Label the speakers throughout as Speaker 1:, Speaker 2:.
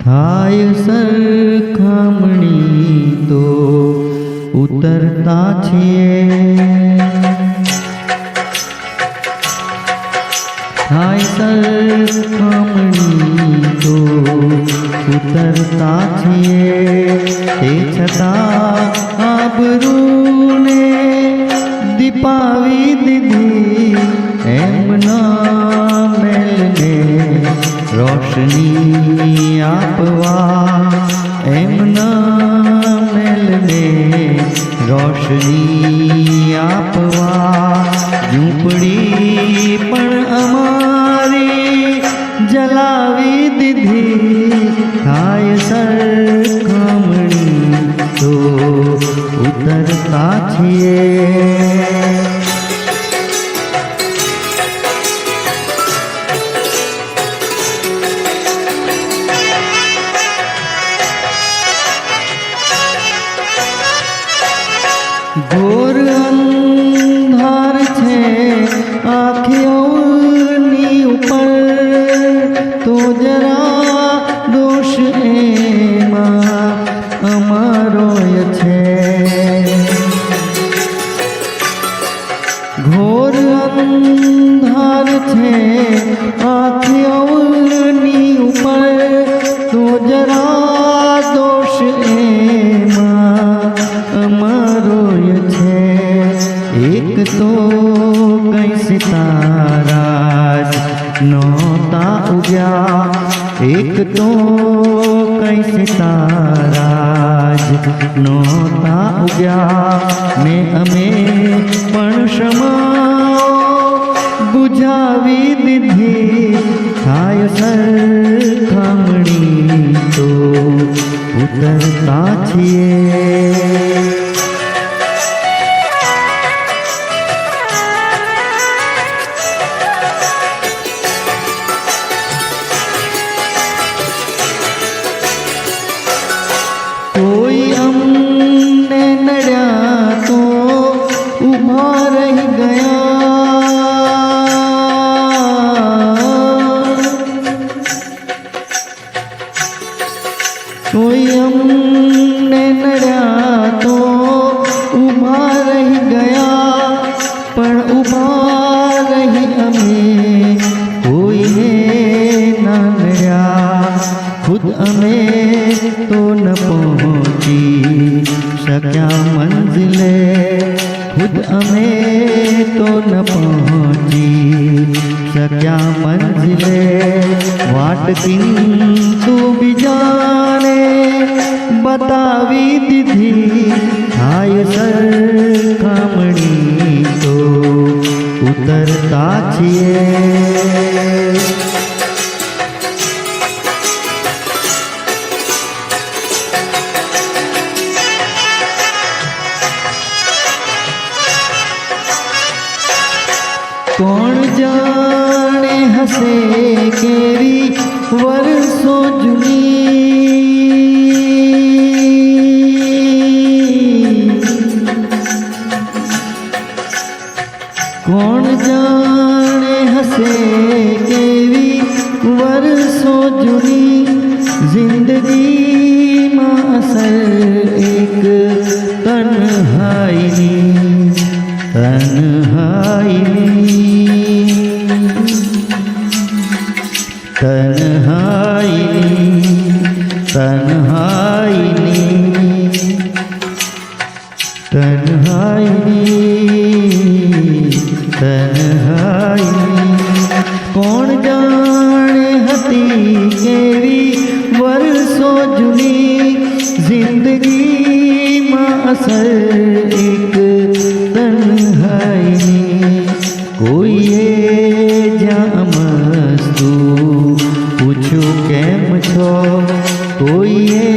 Speaker 1: થાય સરખામણી તો ઉતરતા છીએ, થાય સરખામણી તો ઉતરતા છીએ, તે છતાં આબરૂને દીપાવી દીધી, એમના મેલને રોશની આપવા, એમના મેલને રોશની આપવા, ઝૂંપડી પણ અમારી જલાવી દીધી, થાય સરખામણી તો ઉતરતા છીએ. ઘોર અંધાર છે આંખોની ઉપર, તો જરા દોષ એમાં અમારો છે. ઘોર અંધાર છે આંખોની ઉપર, તો જરા દોષ એમાં અમારો છે. એક તો કઈ સિતારા જ નહોતા ઉગ્યા, એક તો કઈ સિતારા જ નહોતા ઉગ્યા, ને અમે પણ ક્ષમાઓ બુઝાવી દીધી, થાય સરખામણી તો ઉતરતા છીએ. કોઈ અમને નડ્યા તો ઊભા રહી ગયા, કોઈ અમને નડ્યા તો ઊભા રહી ગયા, પણ ઊભા રહી અમે કોઈને ના નડ્યા, ખુદ અમે તો ન પહોંચી શક્યા મંઝિલે, ખુદ અમે તો ન પહોંચી શક્યા મંઝિલે, વાટ કિંતુ બીજાને બતાવી દીધી, થાય સરખામણી તો ઉતરતા છીએ. કોણ જાણે હશે કેવી વર્ષો જૂની, કોણ જાણે હશે કેવી વર્ષો જૂની, જિંદગીમાં અસર એક તન્હાઈની, તન્હાઈની, તન્હાઈની, તન્હાઈની, તન્હાઈની, તન્હાઈની. કોણ જાણે હતી કેવી વર્ષો જૂની, જિંદગીમાં અસર એક તન્હાઈની. કોઈએ જ્યાં મસ્તું પૂછ્યું કેમ છો, કોઈએ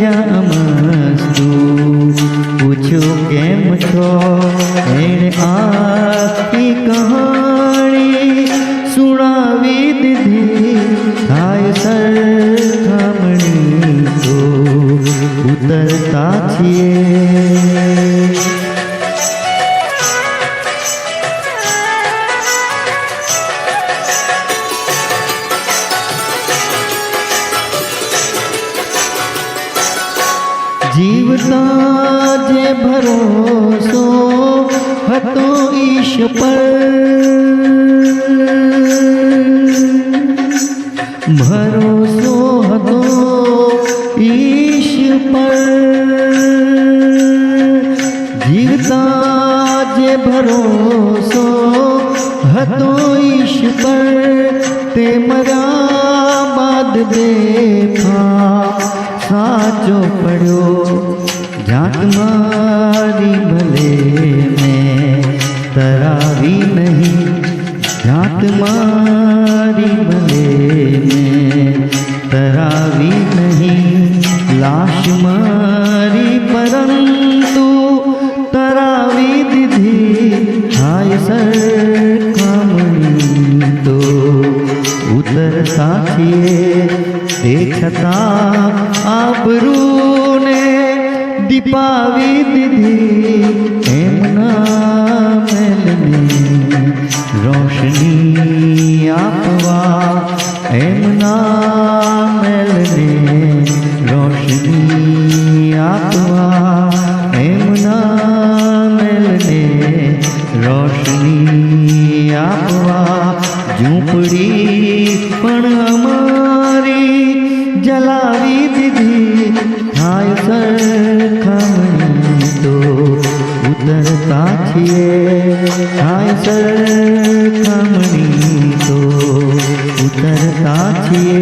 Speaker 1: જ્યાં મસ્તું પૂછ્યું કેમ છો, એણે આખી કહાણી સુણાવી દીધી, થાય સરખામણી તો ઉતરતા છીએ. જીવતા જે ભરોસો હતો ઈશ પર, ભરોસો હતો ઈશ પર, જીવતા જે ભરોસો હતો ઈશ પર, તે મર્યા બાદ દેખા સાચો પડ્યો. જાત મારી ભલે મેં તરાવી નહીં, જાત મારી ભલે મેં તરાવી નહીં, લાશ મારી પરંતુ તરાવી દીધી. હાય સરખામણી તો ઉતરતા છીએ, તે છતાં આબરૂને દીપાવી દીધી. એમના મહેલને રોશની આપવા, એમના મહેલને રોશની આપવા, એમના મહેલને રોશની આપવા. ઝૂંપડી પણ અમારી જલાવી દીધી. થાય સરખામણી તો ઉતરતા છીએ, થાય સરખામણી તો ઉતરતા છીએ.